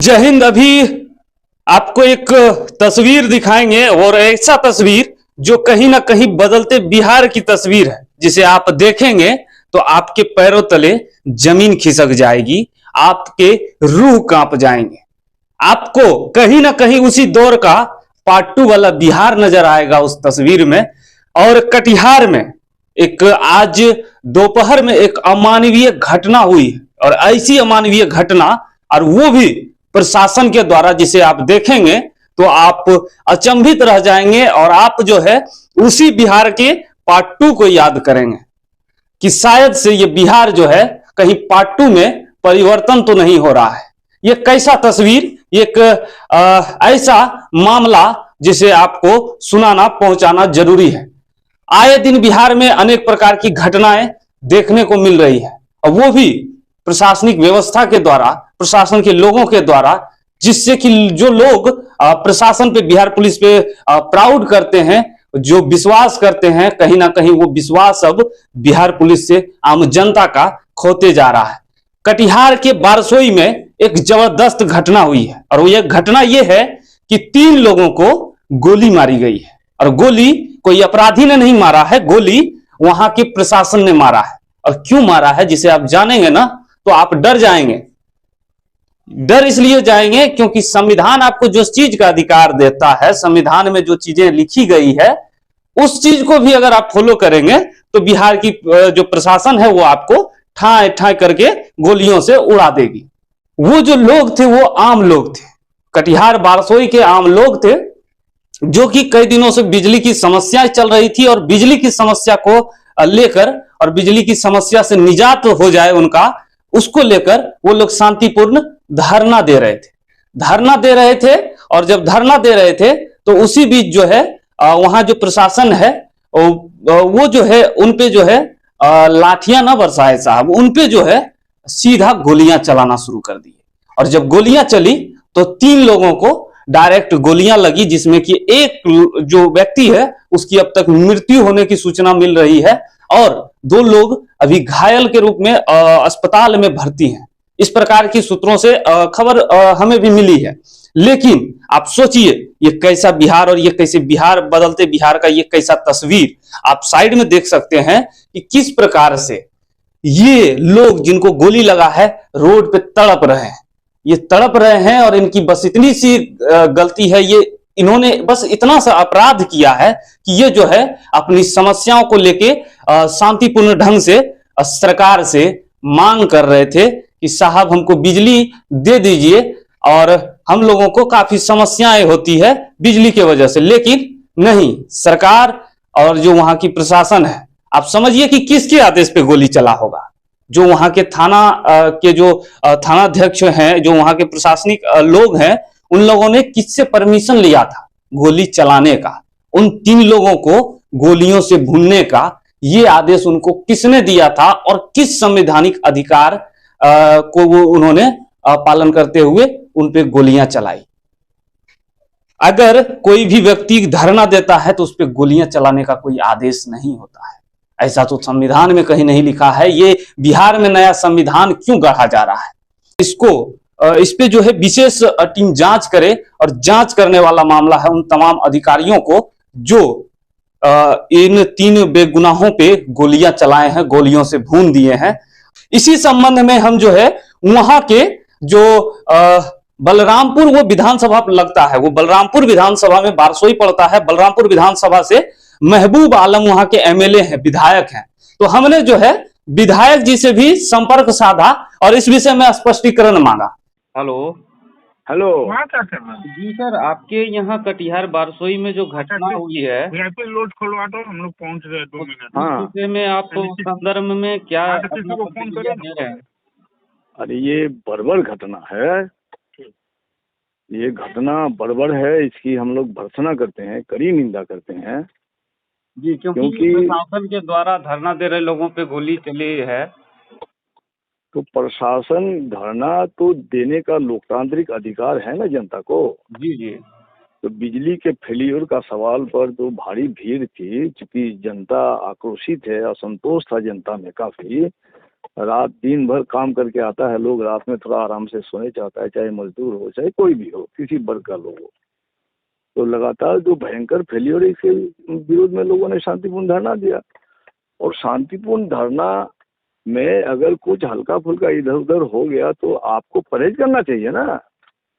जय हिंद। अभी आपको एक तस्वीर दिखाएंगे और ऐसा तस्वीर जो कहीं ना कहीं बदलते बिहार की तस्वीर है, जिसे आप देखेंगे तो आपके पैरों तले जमीन खिसक जाएगी, आपके रूह कांप जाएंगे। आपको कहीं ना कहीं उसी दौर का पार्ट 2 वाला बिहार नजर आएगा उस तस्वीर में। और कटिहार में एक आज दोपहर में एक अमानवीय घटना हुई है, और ऐसी अमानवीय घटना, और वो भी प्रशासन के द्वारा, जिसे आप देखेंगे तो आप अचंभित रह जाएंगे और आप जो है उसी बिहार के पार्ट 2 को याद करेंगे कि शायद से ये बिहार जो है कहीं पार्ट 2 में परिवर्तन तो नहीं हो रहा है। ये कैसा तस्वीर, एक ऐसा मामला जिसे आपको सुनाना पहुंचाना जरूरी है। आए दिन बिहार में अनेक प्रकार की घटनाएं देखने को मिल रही है, और वो भी प्रशासनिक व्यवस्था के द्वारा, प्रशासन के लोगों के द्वारा, जिससे कि जो लोग प्रशासन पे, बिहार पुलिस पे प्राउड करते हैं, जो विश्वास करते हैं, कहीं ना कहीं वो विश्वास अब बिहार पुलिस से आम जनता का खोते जा रहा है। कटिहार के बारसोई में एक जबरदस्त घटना हुई है, और ये घटना ये है कि 3 लोगों को गोली मारी गई है, और गोली कोई अपराधी ने नहीं मारा है, गोली वहां के प्रशासन ने मारा है। और क्यों मारा है, जिसे आप जानेंगे ना तो आप डर जाएंगे। डर इसलिए जाएंगे क्योंकि संविधान आपको जो चीज का अधिकार देता है, संविधान में जो चीजें लिखी गई है, उस चीज को भी अगर आप फॉलो करेंगे तो बिहार की जो प्रशासन है वो आपको ठाए ठाए करके गोलियों से उड़ा देगी। वो जो लोग थे वो आम लोग थे, कटिहार बारसोई के आम लोग थे, जो कि कई दिनों से बिजली की समस्या चल रही थी, और बिजली की समस्या को लेकर, और बिजली की समस्या से निजात हो जाए उनका, उसको लेकर वो लोग शांतिपूर्ण धरना दे रहे थे। धरना दे रहे थे, और जब धरना दे रहे थे तो उसी बीच जो है वहां जो प्रशासन है वो जो है उनपे जो है लाठियां ना बरसाए साहब, उनपे जो है सीधा गोलियां चलाना शुरू कर दी। और जब गोलियां चली तो 3 लोगों को डायरेक्ट गोलियां लगी, जिसमें कि एक जो व्यक्ति है उसकी अब तक मृत्यु होने की सूचना मिल रही है, और 2 लोग अभी घायल के रूप में अस्पताल में भर्ती हैं। इस प्रकार की सूत्रों से खबर हमें भी मिली है। लेकिन आप सोचिए ये कैसा बिहार, और ये कैसे बिहार, बदलते बिहार का ये कैसा तस्वीर आप साइड में देख सकते हैं कि किस प्रकार से ये लोग जिनको गोली लगा है रोड पे तड़प रहे हैं। ये तड़प रहे हैं, और इनकी बस इतनी सी गलती है, ये इन्होंने बस इतना सा अपराध किया है कि ये जो है अपनी समस्याओं को लेके शांतिपूर्ण ढंग से सरकार से मांग कर रहे थे कि साहब हमको बिजली दे दीजिए, और हम लोगों को काफी समस्याएं होती है बिजली के वजह से। लेकिन नहीं, सरकार और जो वहां की प्रशासन है, आप समझिए कि किसके आदेश पे गोली चला होगा। जो वहां के थाना के जो थानाध्यक्ष हैं, जो वहां के प्रशासनिक लोग हैं, उन लोगों ने किससे परमिशन लिया था गोली चलाने का, उन 3 लोगों को गोलियों से भूनने का ये आदेश उनको किसने दिया था, और किस संवैधानिक अधिकार को वो उन्होंने पालन करते हुए उन पे गोलियां चलाई। अगर कोई भी व्यक्ति धरना देता है तो उस पर गोलियां चलाने का कोई आदेश नहीं होता है, ऐसा तो संविधान में कहीं नहीं लिखा है। ये बिहार में नया संविधान क्यों गढ़ा जा रहा है, इसको इस पे जो है विशेष टीम जांच करे, और जांच करने वाला मामला है उन तमाम अधिकारियों को जो इन 3 बेगुनाहों पे गोलियां चलाए हैं, गोलियों से भून दिए हैं। इसी संबंध में हम जो है वहां के जो बलरामपुर, वो विधानसभा लगता है, वो बलरामपुर विधानसभा में बारसोई पड़ता है, बलरामपुर विधानसभा से महबूब आलम वहां के एमएलए हैं, विधायक हैं। तो हमने जो है विधायक जी से भी संपर्क साधा और इस विषय में स्पष्टीकरण मांगा। Hello hello. वहाँ क्या कर रहा है? जी सर, आपके यहाँ कटिहार बारसोई में जो घटना हुई है, VIP लोड खोलवा दो, हम लोग पहुँच रहे 2 मिनट। हाँ। उस विषय में आप संदर्भ में क्या हाँ, तो किसी अपना को फोन प्रतिक्रिया करो दे रहे हैं? अरे ये बर्बर घटना है, ये घटना बर्बर है, इसकी हम लोग भर्त्सना करते हैं, कड़ी निंदा करते हैं। जी, क्योंकि प्रशासन के द्वारा धरना दे रहे लोगों पे गोली चली है। तो प्रशासन धरना तो देने का लोकतांत्रिक अधिकार है ना जनता को। जी जी। तो बिजली के फेलियर का सवाल पर तो भारी भीड़ थी, चूंकि जनता आक्रोशित है, असंतोष था जनता में काफी, रात दिन भर काम करके आता है, लोग रात में थोड़ा आराम से सोने चाहता है, चाहे मजदूर हो चाहे कोई भी हो, किसी वर्ग का लोग हो। तो लगातार जो भयंकर फेलियर है, इसके विरोध में लोगों ने शांतिपूर्ण धरना दिया। और शांतिपूर्ण धरना में अगर कुछ हल्का फुल्का इधर उधर हो गया तो आपको परहेज करना चाहिए ना,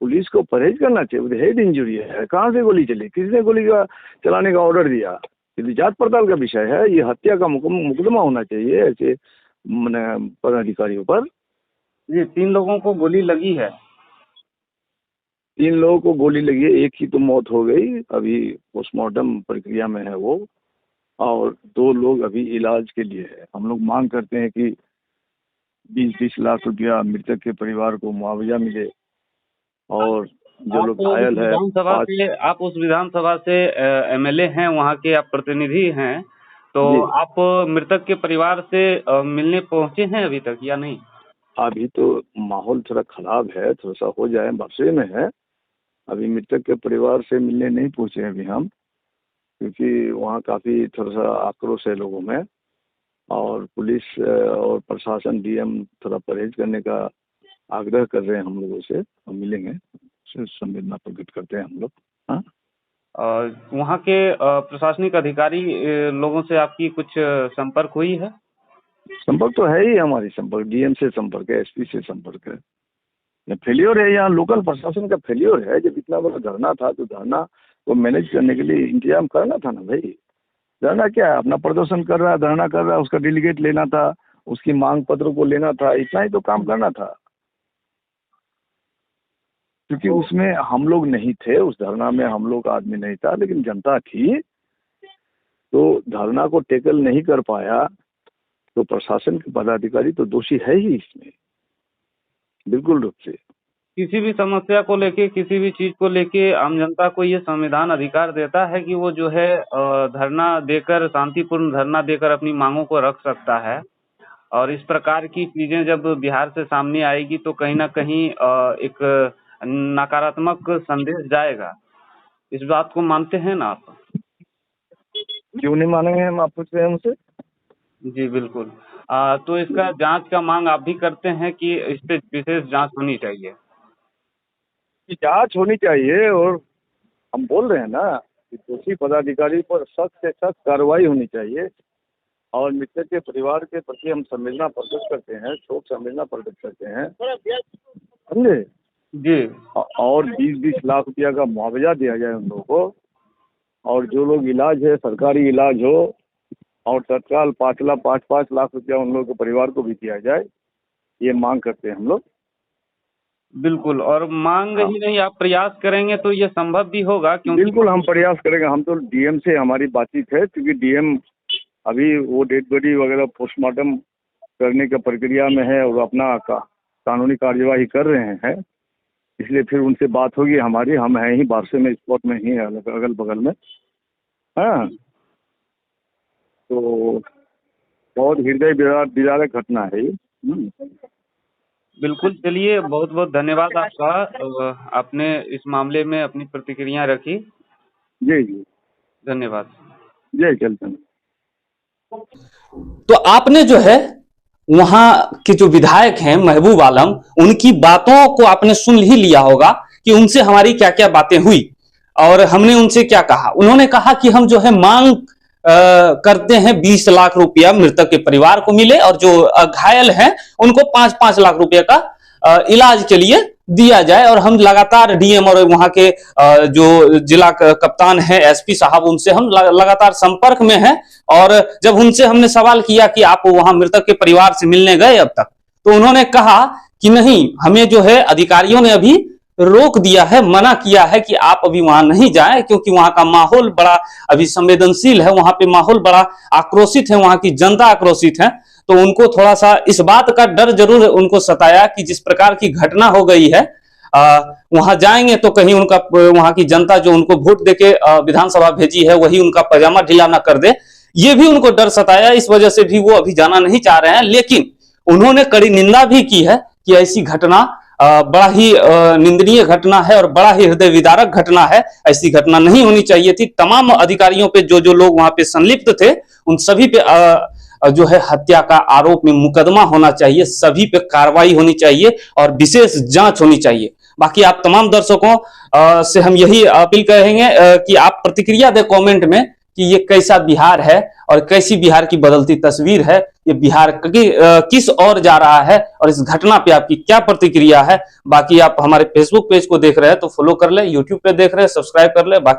पुलिस को परहेज करना चाहिए। हेड इंजरी है, कहाँ से गोली चली, किसने गोली का चलाने का ऑर्डर दिया, ये तो जांच पड़ताल का विषय है। ये हत्या का मुकदमा होना चाहिए ऐसे मैंने पदाधिकारियों पर। जी 3 लोगों को गोली लगी है। 3 लोगों को गोली लगी है, एक की तो मौत हो गई, अभी पोस्टमार्टम प्रक्रिया में है वो, और 2 लोग अभी इलाज के लिए है। हम लोग मांग करते हैं कि 20-20 लाख रुपया मृतक के परिवार को मुआवजा मिले, और जो लोग घायल है आप उस विधानसभा से एमएलए हैं, वहाँ के आप प्रतिनिधि हैं, तो आप मृतक के परिवार से मिलने पहुँचे हैं अभी तक या नहीं? अभी तो माहौल थोड़ा खराब है, थोड़ा सा हो जाए, बरसे में है। अभी मृतक के परिवार से मिलने नहीं पहुँचे अभी हम, क्योंकि वहाँ काफ़ी थोड़ा सा आक्रोश है लोगों में, और पुलिस और प्रशासन डीएम थोड़ा परहेज करने का आग्रह कर रहे हैं हम लोगों से। हम मिलेंगे, संवेदना प्रकट करते हैं हम लोग। हाँ, वहाँ के प्रशासनिक अधिकारी लोगों से आपकी कुछ संपर्क हुई है? संपर्क तो है ही, हमारी संपर्क डीएम से संपर्क है, एसपी से संपर्क है। फेलियर है यहाँ, लोकल प्रशासन का फेलियर है। जब इतना बड़ा धरना था तो धरना को मैनेज करने के लिए इंतजाम करना था ना भाई। धरना क्या है, अपना प्रदर्शन कर रहा है, धरना कर रहा है, उसका डेलीगेट लेना था, उसकी मांग पत्र को लेना था, इतना ही तो काम करना था। क्योंकि उसमें हम लोग नहीं थे, उस धरना में हम लोग आदमी नहीं था, लेकिन जनता थी। तो धरना को टेकल नहीं कर पाया तो प्रशासन के पदाधिकारी तो दोषी है ही इसमें, बिल्कुल रूप से। किसी भी समस्या को लेके, किसी भी चीज को लेके आम जनता को ये संविधान अधिकार देता है कि वो जो है धरना देकर, शांतिपूर्ण धरना देकर अपनी मांगों को रख सकता है। और इस प्रकार की चीजें जब बिहार से सामने आएगी तो कहीं ना कहीं एक नकारात्मक संदेश जाएगा। इस बात को मानते हैं ना आप? क्यों नहीं मानेंगे हम, आप पूछ रहे हैं हमसे? जी बिल्कुल। तो इसका जांच का मांग आप भी करते हैं कि इस पे विशेष जांच होनी चाहिए? जांच होनी चाहिए, और हम बोल रहे हैं ना कि दोषी पदाधिकारी पर सख्त से सख्त कार्रवाई होनी चाहिए। और मृतक के परिवार के प्रति हम संवेदना प्रकट करते हैं, शोक संवेदना प्रकट करते हैं, समझे जी। और 20-20 लाख रुपया का मुआवजा दिया जाए उन लोगों को, और जो लोग इलाज है सरकारी इलाज हो, और तत्काल 5 लाख रुपया उन लोगों के परिवार को भी दिया जाए, ये मांग करते हैं हम लोग। बिल्कुल, और मांग ही नहीं, आप प्रयास करेंगे तो ये संभव भी होगा, क्योंकि बिल्कुल हम प्रयास करेंगे। हम तो डीएम से हमारी बातचीत है, क्योंकि डीएम अभी वो डेड बॉडी वगैरह पोस्टमार्टम करने की प्रक्रिया में है और अपना कानूनी कार्यवाही कर रहे हैं, इसलिए फिर उनसे बात होगी हमारी। हम हैं ही बारसे में, स्पॉट में ही है, अगल बगल में। हाँ, तो बहुत हृदय विदारक घटना है ये। बिल्कुल। चलिए, बहुत बहुत धन्यवाद आपका, आपने इस मामले में अपनी प्रतिक्रिया रखी। जी जी, धन्यवाद। जय चलते। तो आपने जो है वहां के जो विधायक हैं महबूब आलम, उनकी बातों को आपने सुन ही लिया होगा कि उनसे हमारी क्या क्या बातें हुई और हमने उनसे क्या कहा। उन्होंने कहा कि हम जो है मांग करते हैं 20 लाख रुपया मृतक के परिवार को मिले, और जो घायल हैं उनको 5-5 लाख रुपए का इलाज के लिए दिया जाए। और हम लगातार डीएम और वहां के जो जिला कप्तान हैं एसपी साहब, उनसे हम लगातार संपर्क में हैं। और जब उनसे हमने सवाल किया कि आप वहां मृतक के परिवार से मिलने गए अब तक, तो उन्होंने कहा कि नहीं, हमें जो है अधिकारियों ने अभी रोक दिया है, मना किया है कि आप अभी वहां नहीं जाएं, क्योंकि वहां का माहौल बड़ा अभी संवेदनशील है, वहां पे माहौल बड़ा आक्रोशित है, वहां की जनता आक्रोशित है। तो उनको थोड़ा सा इस बात का डर जरूर उनको सताया कि जिस प्रकार की घटना हो गई है, वहां जाएंगे तो कहीं उनका, वहां की जनता जो उनको वोट देके विधानसभा भेजी है, वही उनका पैजामा ढीला ना कर दे। ये भी उनको डर सताया, इस वजह से भी वो अभी जाना नहीं चाह रहे हैं। लेकिन उन्होंने कड़ी निंदा भी की है कि ऐसी घटना बड़ा ही निंदनीय घटना है और बड़ा ही हृदय विदारक घटना है, ऐसी घटना नहीं होनी चाहिए थी। तमाम अधिकारियों पे, जो जो लोग वहां पे संलिप्त थे, उन सभी पे जो है हत्या का आरोप में मुकदमा होना चाहिए, सभी पे कार्रवाई होनी चाहिए और विशेष जांच होनी चाहिए। बाकी आप तमाम दर्शकों से हम यही अपील करेंगे कि आप प्रतिक्रिया दें कमेंट में कि ये कैसा बिहार है और कैसी बिहार की बदलती तस्वीर है, ये बिहार किस ओर जा रहा है और इस घटना पे आपकी क्या प्रतिक्रिया है। बाकी आप हमारे फेसबुक पेज को देख रहे हैं तो फॉलो कर ले, यूट्यूब पे देख रहे हैं सब्सक्राइब कर ले। बाकी